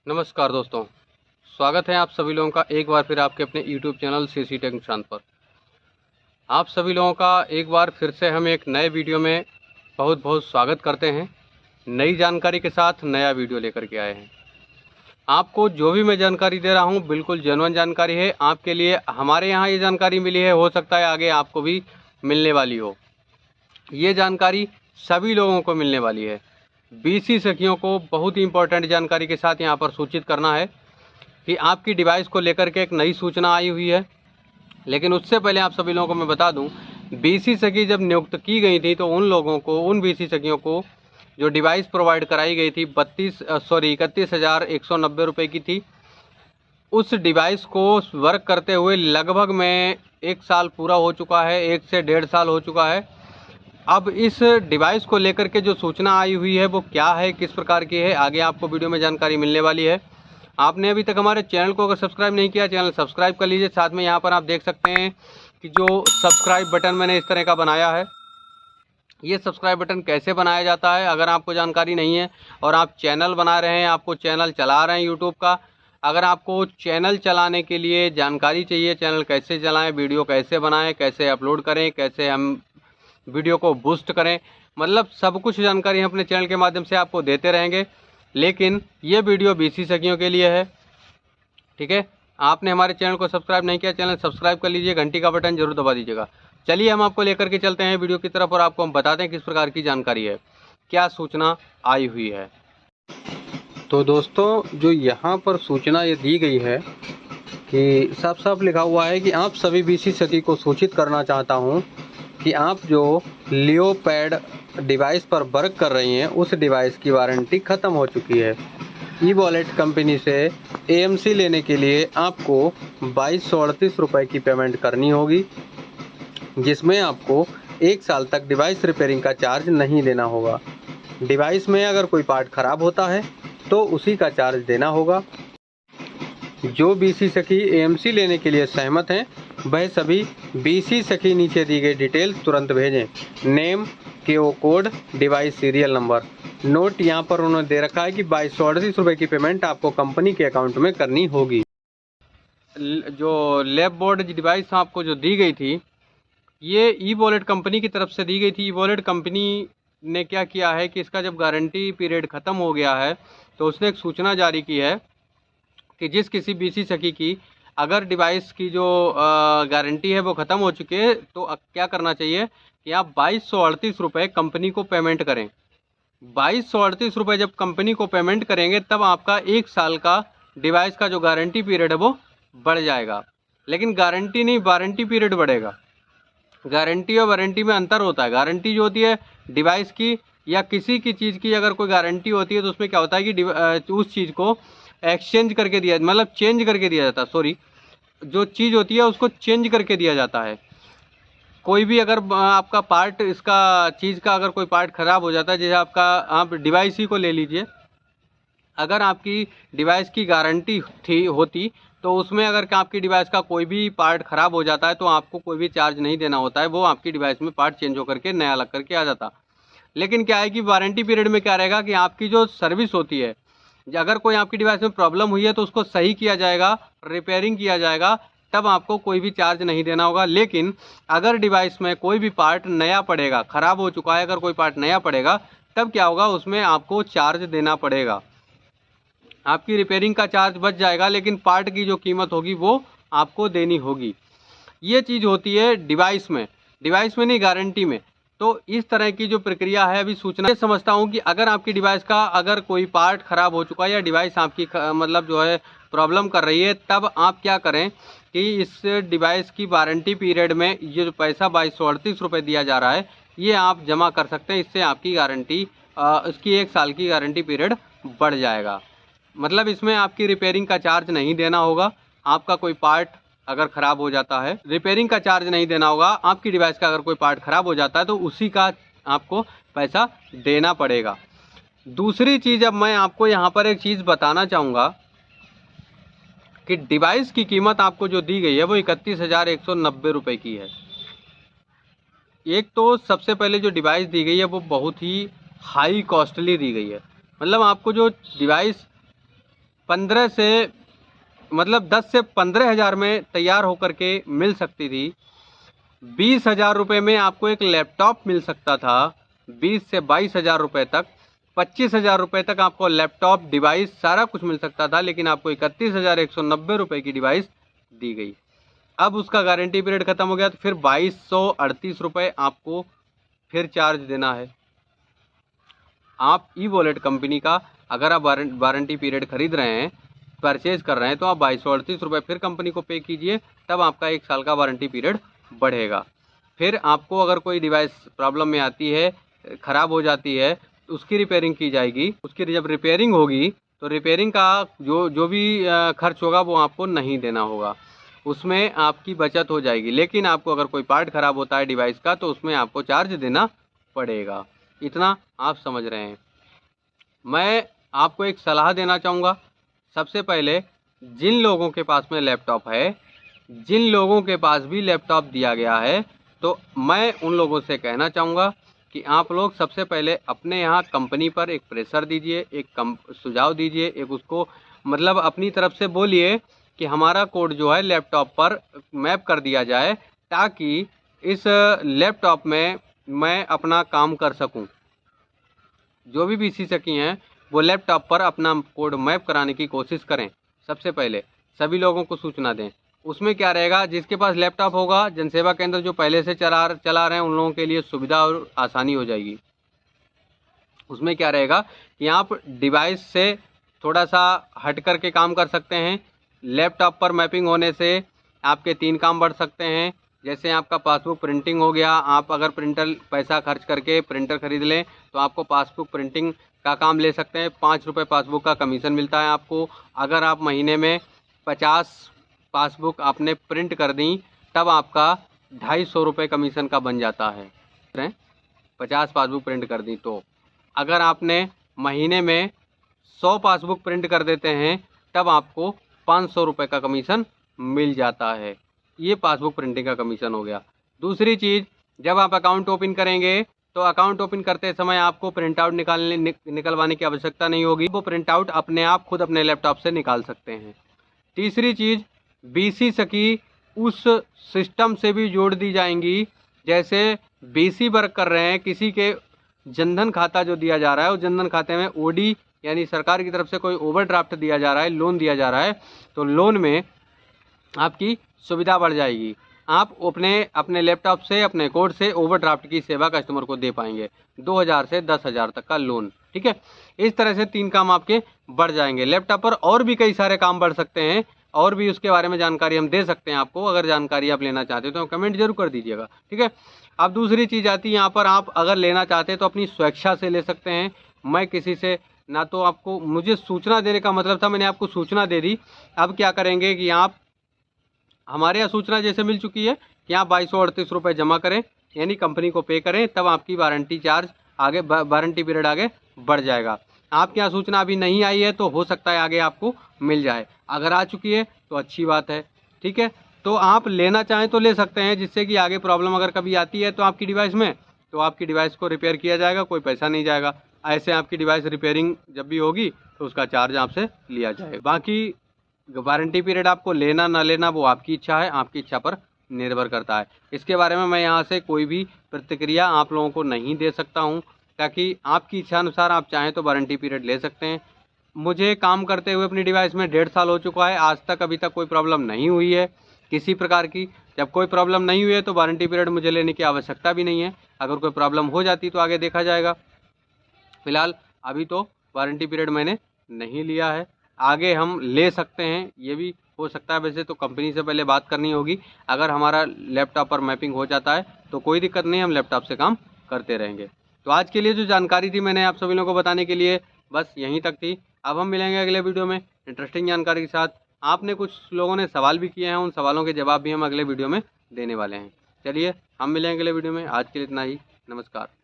नमस्कार दोस्तों, स्वागत है आप सभी लोगों का एक बार फिर आपके अपने YouTube channel CC tech Nishant पर। आप सभी लोगों का एक बार फिर से हम एक नए वीडियो में बहुत बहुत स्वागत करते हैं। नई जानकारी के साथ नया वीडियो लेकर के आए हैं। आपको जो भी मैं जानकारी दे रहा हूं बिल्कुल जेन्युइन जानकारी है आपके लिए। हमारे यहाँ ये जानकारी मिली है, हो सकता है आगे आपको भी मिलने वाली हो। ये जानकारी सभी लोगों को मिलने वाली है। बीसी सखियों को बहुत ही इंपॉर्टेंट जानकारी के साथ यहाँ पर सूचित करना है कि आपकी डिवाइस को लेकर के एक नई सूचना आई हुई है। लेकिन उससे पहले आप सभी लोगों को मैं बता दूं, बीसी सखी जब नियुक्त की गई थी तो उन लोगों को, उन बीसी सखियों को जो डिवाइस प्रोवाइड कराई गई थी 31,190 रुपये की थी। उस डिवाइस को वर्क करते हुए लगभग में 1 साल पूरा हो चुका है, 1 से 1.5 साल हो चुका है। अब इस डिवाइस को लेकर के जो सूचना आई हुई है वो क्या है, किस प्रकार की है, आगे आपको वीडियो में जानकारी मिलने वाली है। आपने अभी तक हमारे चैनल को अगर सब्सक्राइब नहीं किया, चैनल सब्सक्राइब कर लीजिए। साथ में यहाँ पर आप देख सकते हैं कि जो सब्सक्राइब बटन मैंने इस तरह का बनाया है, ये सब्सक्राइब बटन कैसे बनाया जाता है अगर आपको जानकारी नहीं है और आप चैनल बना रहे हैं, आपको चैनल चला रहे हैं यूट्यूब का, अगर आपको चैनल चलाने के लिए जानकारी चाहिए, चैनल कैसे चलाएं, वीडियो कैसे बनाएं, कैसे अपलोड करें, कैसे हम वीडियो को बूस्ट करें, मतलब सब कुछ जानकारी हम अपने चैनल के माध्यम से आपको देते रहेंगे। लेकिन ये वीडियो बीसी सखियों के लिए है, ठीक है। आपने हमारे चैनल को सब्सक्राइब नहीं किया, चैनल सब्सक्राइब कर लीजिए, घंटी का बटन जरूर दबा दीजिएगा। चलिए हम आपको लेकर के चलते हैं वीडियो की तरफ और आपको हम बताते हैं किस प्रकार की जानकारी है, क्या सूचना आई हुई है। तो दोस्तों, जो यहाँ पर सूचना ये दी गई है कि साफ साफ लिखा हुआ है कि आप सभी बीसी सखी को सूचित करना चाहता हूँ कि आप जो लियोपैड डिवाइस पर वर्क कर रही हैं उस डिवाइस की वारंटी ख़त्म हो चुकी है। ई वॉलेट कंपनी से एएमसी लेने के लिए आपको 2238 रुपये की पेमेंट करनी होगी, जिसमें आपको 1 साल तक डिवाइस रिपेयरिंग का चार्ज नहीं देना होगा। डिवाइस में अगर कोई पार्ट ख़राब होता है तो उसी का चार्ज देना होगा। जो बीसी सखी एएमसी लेने के लिए सहमत हैं वह सभी बीसी सखी नीचे दी गई डिटेल तुरंत भेजें। नेम, केओ code, device serial number. Note यहाँ पर उन्होंने दे रखा है कि 2238 रुपये की पेमेंट आपको कंपनी के अकाउंट में करनी होगी। जो लैब बोर्ड डिवाइस आपको जो दी गई थी, ये ई वॉलेट कंपनी की तरफ से दी गई थी। ई वॉलेट कंपनी ने क्या किया है कि इसका जब गारंटी पीरियड ख़त्म हो गया है तो उसने एक सूचना जारी की है कि जिस किसी बीसी सखी की अगर डिवाइस की जो गारंटी है वो ख़त्म हो चुकी है तो क्या करना चाहिए कि आप 2238 रुपये कंपनी को पेमेंट करें। 2238 रुपये जब कंपनी को पेमेंट करेंगे तब आपका 1 साल का डिवाइस का जो गारंटी पीरियड है वो बढ़ जाएगा। लेकिन गारंटी नहीं, वारंटी पीरियड बढ़ेगा। गारंटी और वारंटी में अंतर होता है। गारंटी जो होती है डिवाइस की या किसी की चीज़ की अगर कोई गारंटी होती है तो उसमें क्या होता है कि उस चीज़ को एक्सचेंज करके दिया, मतलब चेंज करके दिया जाता है, सॉरी, जो चीज़ होती है उसको चेंज करके दिया जाता है। कोई भी अगर आपका पार्ट, इसका चीज़ का अगर कोई पार्ट ख़राब हो जाता है, जैसे आपका, आप डिवाइस ही को ले लीजिए, अगर आपकी डिवाइस की गारंटी थी होती तो उसमें अगर आपकी डिवाइस का कोई भी पार्ट ख़राब हो जाता है तो आपको कोई भी चार्ज नहीं देना होता है, वो आपकी डिवाइस में पार्ट चेंज होकर के नया लग करके आ जाता। लेकिन क्या है कि वारंटी पीरियड में क्या रहेगा कि आपकी जो सर्विस होती है, अगर कोई आपकी डिवाइस में प्रॉब्लम हुई है तो उसको सही किया जाएगा, रिपेयरिंग किया जाएगा, तब आपको कोई भी चार्ज नहीं देना होगा। लेकिन अगर डिवाइस में कोई भी पार्ट नया पड़ेगा, ख़राब हो चुका है, अगर कोई पार्ट नया पड़ेगा तब क्या होगा, उसमें आपको चार्ज देना पड़ेगा। आपकी रिपेयरिंग का चार्ज बच जाएगा लेकिन पार्ट की जो कीमत होगी वो आपको देनी होगी। ये चीज़ होती है डिवाइस में नहीं, गारंटी में। तो इस तरह की जो प्रक्रिया है, अभी सूचना ये समझता हूँ कि अगर आपकी डिवाइस का अगर कोई पार्ट ख़राब हो चुका है या डिवाइस आपकी मतलब जो है प्रॉब्लम कर रही है, तब आप क्या करें कि इस डिवाइस की वारंटी पीरियड में ये जो पैसा 2238 रुपये दिया जा रहा है ये आप जमा कर सकते हैं। इससे आपकी गारंटी, इसकी 1 साल की गारंटी पीरियड बढ़ जाएगा। मतलब इसमें आपकी रिपेयरिंग का चार्ज नहीं देना होगा। आपका कोई पार्ट अगर ख़राब हो जाता है, रिपेयरिंग का चार्ज नहीं देना होगा। आपकी डिवाइस का अगर कोई पार्ट ख़राब हो जाता है तो उसी का आपको पैसा देना पड़ेगा। दूसरी चीज़, अब मैं आपको यहाँ पर एक चीज़ बताना चाहूँगा कि डिवाइस की कीमत आपको जो दी गई है वो 31,190 रुपये की है। एक तो सबसे पहले जो डिवाइस दी गई है वो बहुत ही हाई कॉस्टली दी गई है। मतलब आपको जो डिवाइस 15 से मतलब 10 से 15 हज़ार में तैयार होकर के मिल सकती थी। 20,000 रुपये में आपको एक लैपटॉप मिल सकता था, 20 से 22,000 रुपये तक। 25,000 रुपये तक आपको लैपटॉप, डिवाइस सारा कुछ मिल सकता था, लेकिन आपको 31,190 रुपये की डिवाइस दी गई। अब उसका गारंटी पीरियड ख़त्म हो गया, तो फिर 2238 रुपये आपको फिर चार्ज देना है। आप ई वॉलेट कंपनी का अगर आप वारंटी पीरियड खरीद रहे हैं, परचेज कर रहे हैं, तो आप 2238 रुपये फिर कंपनी को पे कीजिए, तब आपका 1 साल का वारंटी पीरियड बढ़ेगा। फिर आपको अगर कोई डिवाइस प्रॉब्लम में आती है, ख़राब हो जाती है, तो उसकी रिपेयरिंग की जाएगी। उसकी जब रिपेयरिंग होगी तो रिपेयरिंग का जो भी खर्च होगा वो आपको नहीं देना होगा, उसमें आपकी बचत हो जाएगी। लेकिन आपको अगर कोई पार्ट ख़राब होता है डिवाइस का, तो उसमें आपको चार्ज देना पड़ेगा। इतना आप समझ रहे हैं। मैं आपको एक सलाह देना चाहूँगा। सबसे पहले जिन लोगों के पास में लैपटॉप है, जिन लोगों के पास भी लैपटॉप दिया गया है, तो मैं उन लोगों से कहना चाहूँगा कि आप लोग सबसे पहले अपने यहाँ कंपनी पर एक प्रेशर दीजिए, एक सुझाव दीजिए, एक उसको मतलब अपनी तरफ से बोलिए कि हमारा कोड जो है लैपटॉप पर मैप कर दिया जाए, ताकि इस लैपटॉप में मैं अपना काम कर सकूं। जो भी पीसी सकी हैं वो लैपटॉप पर अपना कोड मैप कराने की कोशिश करें। सबसे पहले सभी लोगों को सूचना दें। उसमें क्या रहेगा, जिसके पास लैपटॉप होगा, जनसेवा केंद्र जो पहले से चला रहे हैं, उन लोगों के लिए सुविधा और आसानी हो जाएगी। उसमें क्या रहेगा कि आप डिवाइस से थोड़ा सा हट कर के काम कर सकते हैं। लैपटॉप पर मैपिंग होने से आपके 3 काम बढ़ सकते हैं। जैसे आपका पासबुक प्रिंटिंग हो गया, आप अगर प्रिंटर पैसा खर्च करके प्रिंटर खरीद लें, तो आपको पासबुक प्रिंटिंग का काम ले सकते हैं। 5 रुपये पासबुक का कमीशन मिलता है आपको। अगर आप महीने में 50 पासबुक आपने प्रिंट कर दी, तब आपका 250 रुपये कमीशन का बन जाता है। 50 पासबुक प्रिंट कर दी तो अगर आपने महीने में 100 पासबुक प्रिंट कर देते हैं, तब आपको 500 रुपये का कमीशन मिल जाता है। ये पासबुक प्रिंटिंग का कमीशन हो गया। दूसरी चीज़, जब आप अकाउंट ओपन करेंगे, तो अकाउंट ओपन करते समय आपको प्रिंट आउट निकलवाने की आवश्यकता नहीं होगी। वो प्रिंट आउट अपने आप खुद अपने लैपटॉप से निकाल सकते हैं। तीसरी चीज़, बीसी सखी उस सिस्टम से भी जोड़ दी जाएंगी। जैसे बीसी वर्क कर रहे हैं, किसी के जनधन खाता जो दिया जा रहा है, उस जनधन खाते में ओडी यानी सरकार की तरफ से कोई ओवरड्राफ्ट दिया जा रहा है, लोन दिया जा रहा है, तो लोन में आपकी सुविधा बढ़ जाएगी। आप अपने लैपटॉप से, अपने कोड से ओवरड्राफ्ट की सेवा कस्टमर को दे पाएंगे, 2,000 से 10,000 तक का लोन। ठीक है, इस तरह से 3 काम आपके बढ़ जाएंगे। लैपटॉप पर और भी कई सारे काम बढ़ सकते हैं, और भी उसके बारे में जानकारी हम दे सकते हैं आपको। अगर जानकारी आप लेना चाहते हो तो कमेंट जरूर कर दीजिएगा। ठीक है, अब दूसरी चीज़ आती है यहाँ पर, आप अगर लेना चाहते हैं तो अपनी स्वेच्छा से ले सकते हैं। मैं किसी से ना, तो आपको मुझे सूचना देने का मतलब था, मैंने आपको सूचना दे दी। अब क्या करेंगे कि आप हमारे यहाँ सूचना जैसे मिल चुकी है कि आप 2238 रुपये जमा करें, यानी कंपनी को पे करें, तब आपकी वारंटी चार्ज आगे, वारंटी पीरियड आगे बढ़ जाएगा। आपके यहाँ सूचना अभी नहीं आई है, तो हो सकता है आगे आपको मिल जाए। अगर आ चुकी है तो अच्छी बात है। ठीक है, तो आप लेना चाहें तो ले सकते हैं, जिससे कि आगे प्रॉब्लम अगर कभी आती है तो आपकी डिवाइस में, तो आपकी डिवाइस को रिपेयर किया जाएगा, कोई पैसा नहीं जाएगा। ऐसे आपकी डिवाइस रिपेयरिंग जब भी होगी तो उसका चार्ज आपसे लिया जाएगा। बाकी वारंटी पीरियड आपको लेना ना लेना वो आपकी इच्छा है, आपकी इच्छा पर निर्भर करता है। इसके बारे में मैं यहाँ से कोई भी प्रतिक्रिया आप लोगों को नहीं दे सकता हूँ, ताकि आपकी इच्छा अनुसार आप चाहें तो वारंटी पीरियड ले सकते हैं। मुझे काम करते हुए अपनी डिवाइस में 1.5 साल हो चुका है, आज तक अभी तक कोई प्रॉब्लम नहीं हुई है किसी प्रकार की। जब कोई प्रॉब्लम नहीं हुई है तो वारंटी पीरियड मुझे लेने की आवश्यकता भी नहीं है। अगर कोई प्रॉब्लम हो जाती तो आगे देखा जाएगा। फिलहाल अभी तो वारंटी पीरियड मैंने नहीं लिया है, आगे हम ले सकते हैं, ये भी हो सकता है। वैसे तो कंपनी से पहले बात करनी होगी। अगर हमारा लैपटॉप पर मैपिंग हो जाता है तो कोई दिक्कत नहीं, हम लैपटॉप से काम करते रहेंगे। तो आज के लिए जो जानकारी थी मैंने आप सभी लोगों को बताने के लिए बस यहीं तक थी। अब हम मिलेंगे अगले वीडियो में इंटरेस्टिंग जानकारी के साथ। आपने कुछ लोगों ने सवाल भी किए हैं, उन सवालों के जवाब भी हम अगले वीडियो में देने वाले हैं। चलिए हम मिलेंगे अगले वीडियो में, आज के लिए इतना ही। नमस्कार।